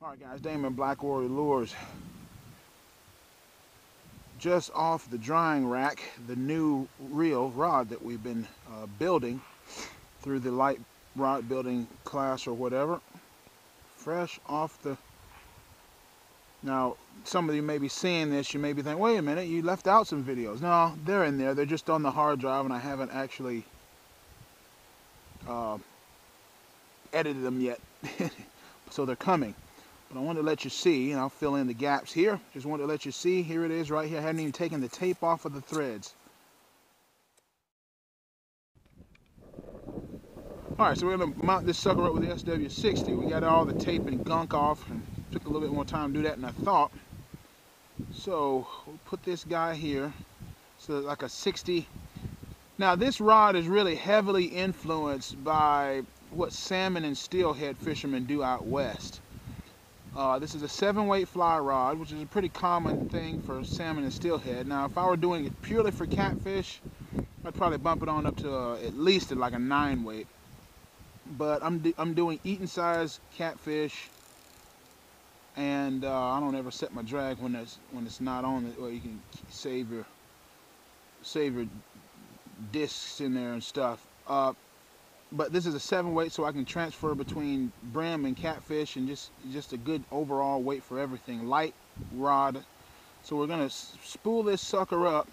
Alright guys, Damon Black Warrior Lures. Just off the drying rack, the new reel rod that we've been building through the light rod building class or whatever. Fresh off the... Now, some of you may be seeing this, you may be thinking, wait a minute, you left out some videos. No, they're in there. They're just on the hard drive and I haven't actually edited them yet. So they're coming. But I wanted to let you see, and I'll fill in the gaps here. Just wanted to let you see, here it is right here. I hadn't even taken the tape off of the threads. Alright, so we're going to mount this sucker up with the SW60. We got all the tape and gunk off, and took a little bit more time to do that than I thought. So, we'll put this guy here. So like a 60. Now this rod is really heavily influenced by what salmon and steelhead fishermen do out west. This is a 7-weight fly rod, which is a pretty common thing for salmon and steelhead. Now, if I were doing it purely for catfish, I'd probably bump it on up to at least like a 9-weight. But I'm doing eating size catfish, and I don't ever set my drag when it's not on, or you can save your discs in there and stuff. But this is a 7-weight, so I can transfer between brim and catfish, and just a good overall weight for everything. Light rod. So we're gonna spool this sucker up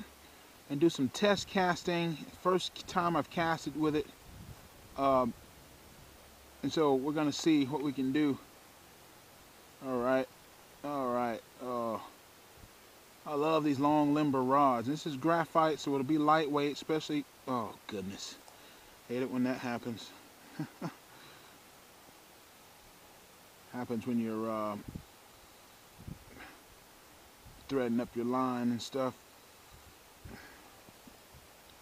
and do some test casting. First time I've casted with it, and so we're gonna see what we can do. All right. I love these long limber rods. This is graphite, so it'll be lightweight, especially. Oh goodness. Hate it when that happens. Happens when you're threading up your line and stuff.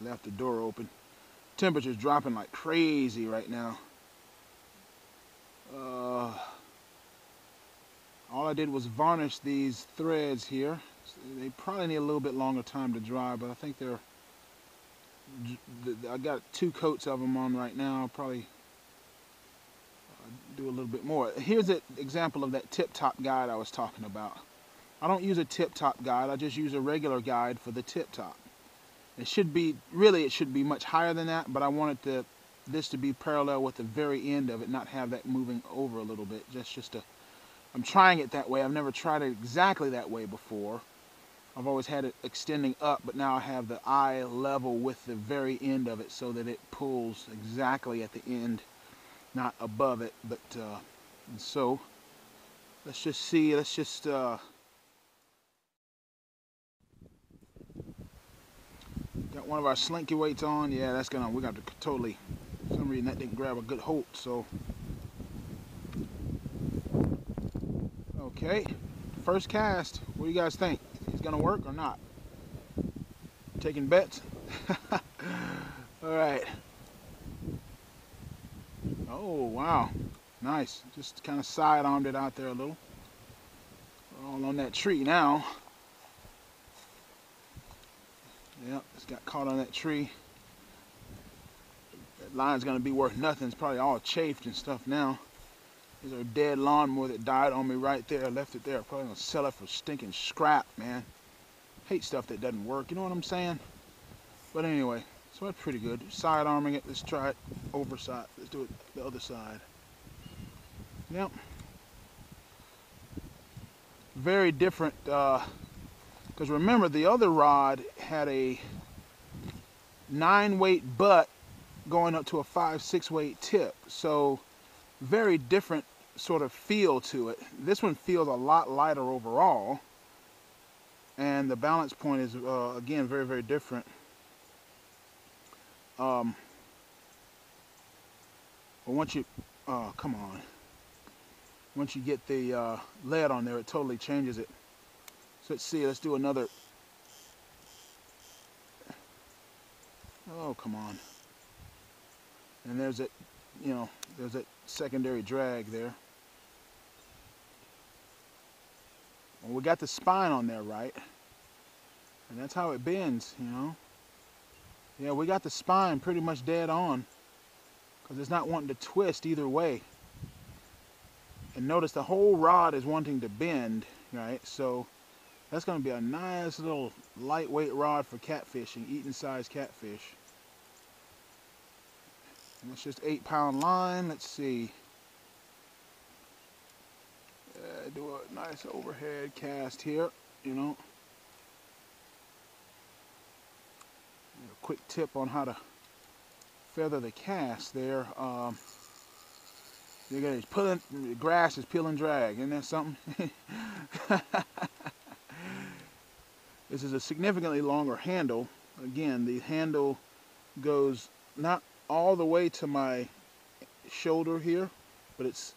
Left the door open. Temperature's dropping like crazy right now. All I did was varnish these threads here. They probably need a little bit longer time to dry, but I think I got 2 coats of them on right now. I'll probably do a little bit more. Here's an example of that tip-top guide I was talking about. I don't use a tip-top guide. I just use a regular guide for the tip-top. It should be much higher than that, but I wanted this to be parallel with the very end of it, not have that moving over a little bit. I'm trying it that way. I've never tried it exactly that way before. I've always had it extending up, but now I have the eye level with the very end of it so that it pulls exactly at the end, not above it. But and so let's just see. Got one of our slinky weights on. Yeah, we got to totally. For some reason that didn't grab a good hold. So okay, first cast. What do you guys think? It's gonna work or not? Taking bets? All right. Oh wow, nice. Just kind of side-armed it out there a little. We're all on that tree now. Yep, it's got caught on that tree. That line's gonna be worth nothing. It's probably all chafed and stuff now. There's a dead lawnmower that died on me right there. I left it there. Probably gonna sell it for stinking scrap, man. Hate stuff that doesn't work, you know what I'm saying? But anyway, so that's pretty good. Side arming it. Let's try it overside. Let's do it the other side. Yep. Very different, because remember the other rod had a 9-weight butt going up to a 5-6-weight tip. So very different sort of feel to it. This one feels a lot lighter overall, and the balance point is again very, very different. But once you come on, once you get the lead on there, it totally changes it. So let's see, let's do another. Oh, come on. And there's that, there's that secondary drag there. Well, we got the spine on there, right? And that's how it bends, Yeah, we got the spine pretty much dead on, because it's not wanting to twist either way. And notice the whole rod is wanting to bend, right? So that's going to be a nice little lightweight rod for catfishing, eating size catfish. And it's just 8-pound line. Let's see. Do a nice overhead cast here, you know. A quick tip on how to feather the cast there. You guys pulling, the grass is peel and drag. Isn't that something? This is a significantly longer handle. Again, the handle goes not all the way to my shoulder here, but it's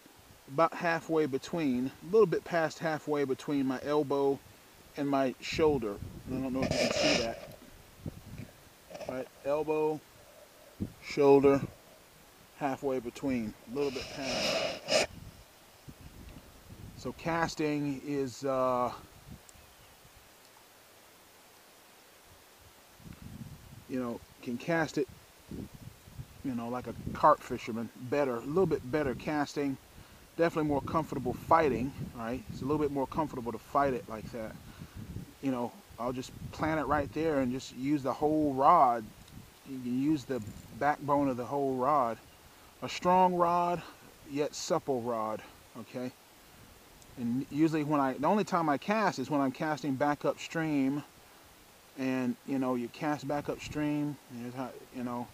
about halfway between, a little bit past halfway between my elbow and my shoulder. I don't know if you can see that. Right, elbow, shoulder, halfway between, a little bit past. So casting is you know, can cast it, you know, like a carp fisherman, better, a little bit better casting, definitely more comfortable fighting, right? It's a little bit more comfortable to fight it like that. You know, I'll just plant it right there and just use the whole rod. You can use the backbone of the whole rod. A strong rod, yet supple rod, okay? And usually the only time I cast is when I'm casting back upstream, and you know, you cast back upstream, you know,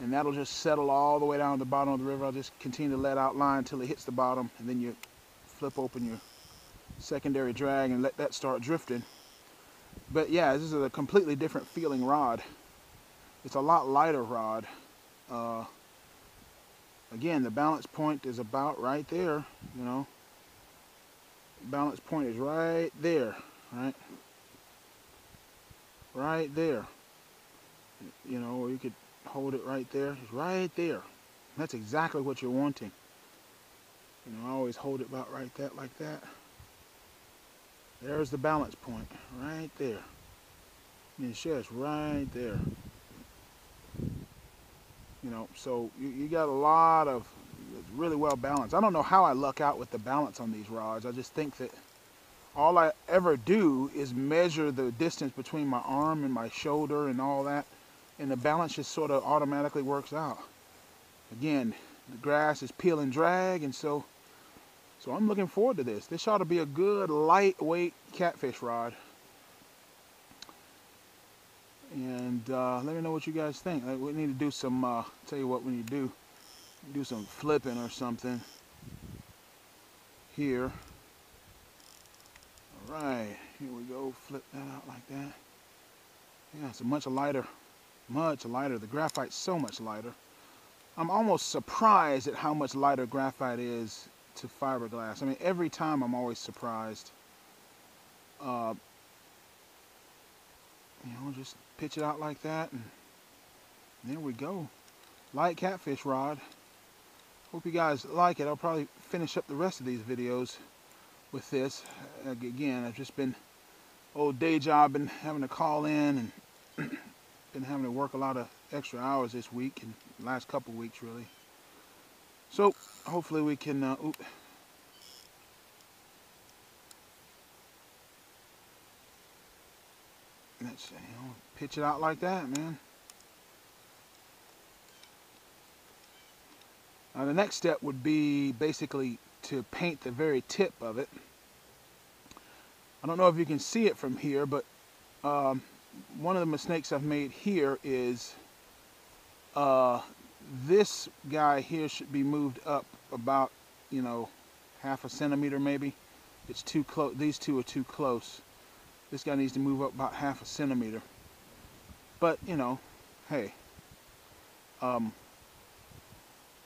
and that'll just settle all the way down to the bottom of the river. I'll just continue to let out line until it hits the bottom, and then you flip open your secondary drag and let that start drifting. But yeah, this is a completely different feeling rod. It's a lot lighter rod. Again, the balance point is about right there, you know. Balance point is right there, right? Right there. You know, or you could hold it right there. It's right there. That's exactly what you're wanting. You know, I always hold it about right that, like that. There's the balance point, right there. And it's just right there. You know, so you got a lot of, it's really well balanced. I don't know how I luck out with the balance on these rods. I just think that all I ever do is measure the distance between my arm and my shoulder and all that, and the balance just sort of automatically works out. Again, the grass is peel and drag, and so I'm looking forward to this. This ought to be a good lightweight catfish rod. And let me know what you guys think. We need to do some, tell you what we need to do some flipping or something here. All right, here we go, flip that out like that. Yeah, it's much lighter, much lighter. The graphite's so much lighter. I'm almost surprised at how much lighter graphite is to fiberglass. I mean, every time I'm always surprised. You know, just pitch it out like that, and there we go. Light catfish rod. Hope you guys like it. I'll probably finish up the rest of these videos with this. Again, I've just been old day job, been having to call in and been having to work a lot of extra hours this week and last couple weeks really. So hopefully we can let's, you know, pitch it out like that, man. Now the next step would be basically to paint the very tip of it. I don't know if you can see it from here, but one of the mistakes I've made here is this guy here should be moved up about, you know, 1/2 centimeter maybe. It's too close. These two are too close. This guy needs to move up about 1/2 centimeter. But, you know, hey,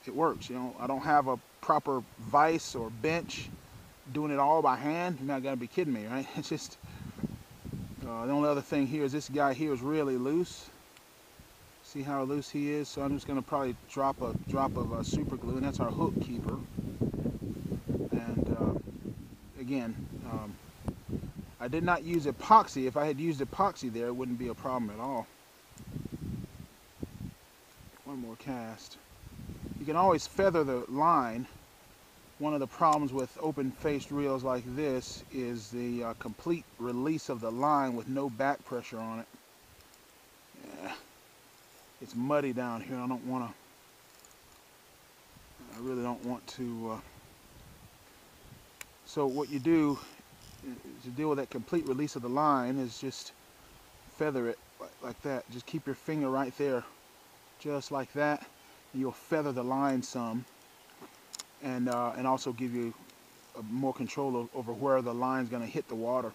it works, you know. I don't have a proper vise or bench doing it all by hand. You're not gonna be kidding me, right? It's just, the only other thing here is this guy here is really loose. See how loose he is? So I'm just gonna probably drop a drop of super glue, and that's our hook keeper. And again, I did not use epoxy. If I had used epoxy there, it wouldn't be a problem at all. One more cast. You can always feather the line. one of the problems with open-faced reels like this is the complete release of the line with no back pressure on it. Yeah, it's muddy down here. I really don't want to. So what you do to deal with that complete release of the line is just feather it like that. Just keep your finger right there, just like that. And you'll feather the line some, and also give you more control over where the line's going to hit the water.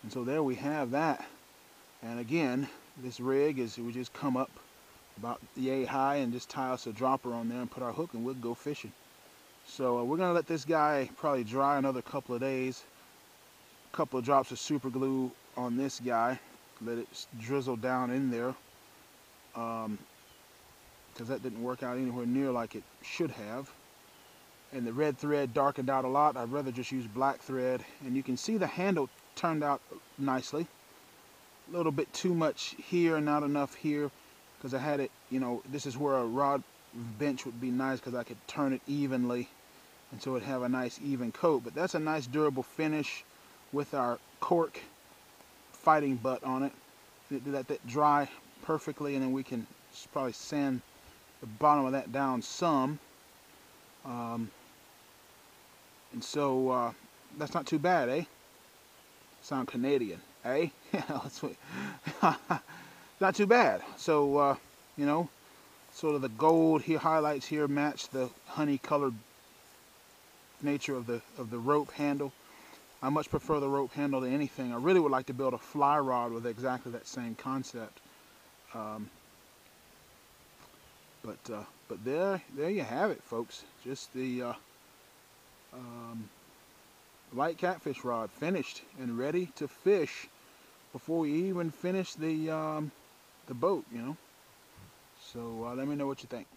And so there we have that. And again, this rig is, we just come up about yay high and just tie us a dropper on there and put our hook, and we'll go fishing. So we're going to let this guy probably dry another couple of days. A couple of drops of super glue on this guy. Let it drizzle down in there. Because that didn't work out anywhere near like it should have. And the red thread darkened out a lot. I'd rather just use black thread. And you can see the handle turned out nicely. A little bit too much here, not enough here. Because I had it, you know, this is where a rod bench would be nice, because I could turn it evenly. And so it'd have a nice even coat. But that's a nice durable finish with our cork fighting butt on it. Let that dry perfectly, and then we can probably sand the bottom of that down some. And so that's not too bad, eh? Sound Canadian, eh? That's what, not too bad. So you know, sort of the gold here highlights here match the honey colored nature of the rope handle. I much prefer the rope handle to anything. I really would like to build a fly rod with exactly that same concept. But there you have it, folks. Just the light catfish rod finished and ready to fish before we even finish the boat, you know. So let me know what you think.